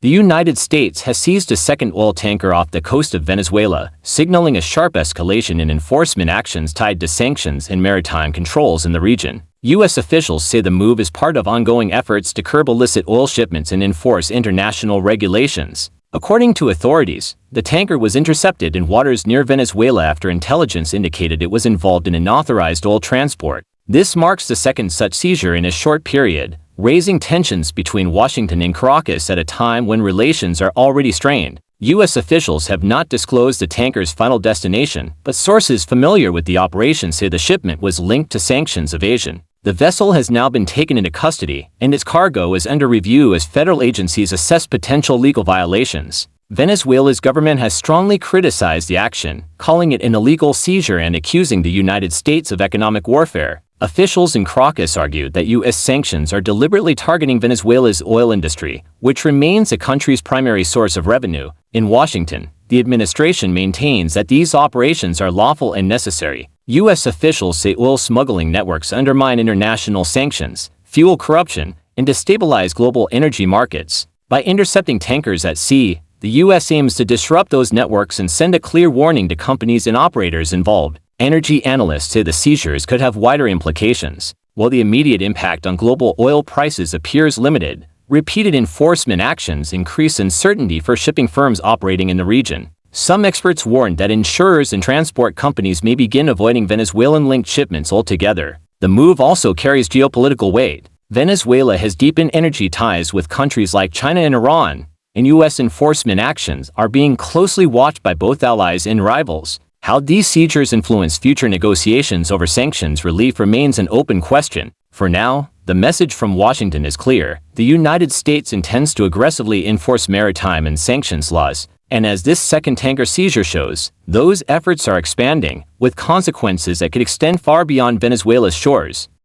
The United States has seized a second oil tanker off the coast of Venezuela, signaling a sharp escalation in enforcement actions tied to sanctions and maritime controls in the region. U.S. officials say the move is part of ongoing efforts to curb illicit oil shipments and enforce international regulations. According to authorities, the tanker was intercepted in waters near Venezuela after intelligence indicated it was involved in unauthorized oil transport. This marks the second such seizure in a short period, raising tensions between Washington and Caracas at a time when relations are already strained. U.S. officials have not disclosed the tanker's final destination, but sources familiar with the operation say the shipment was linked to sanctions evasion. The vessel has now been taken into custody, and its cargo is under review as federal agencies assess potential legal violations. Venezuela's government has strongly criticized the action, calling it an illegal seizure and accusing the United States of economic warfare. Officials in Caracas argued that U.S. sanctions are deliberately targeting Venezuela's oil industry, which remains the country's primary source of revenue. In Washington, the administration maintains that these operations are lawful and necessary. U.S. officials say oil smuggling networks undermine international sanctions, fuel corruption, and destabilize global energy markets. By intercepting tankers at sea, the U.S. aims to disrupt those networks and send a clear warning to companies and operators involved. Energy analysts say the seizures could have wider implications. While the immediate impact on global oil prices appears limited, repeated enforcement actions increase uncertainty for shipping firms operating in the region. Some experts warned that insurers and transport companies may begin avoiding Venezuelan-linked shipments altogether. The move also carries geopolitical weight. Venezuela has deepened energy ties with countries like China and Iran, and U.S. enforcement actions are being closely watched by both allies and rivals. How these seizures influence future negotiations over sanctions relief remains an open question. For now, the message from Washington is clear. The United States intends to aggressively enforce maritime and sanctions laws, and as this second tanker seizure shows, those efforts are expanding, with consequences that could extend far beyond Venezuela's shores.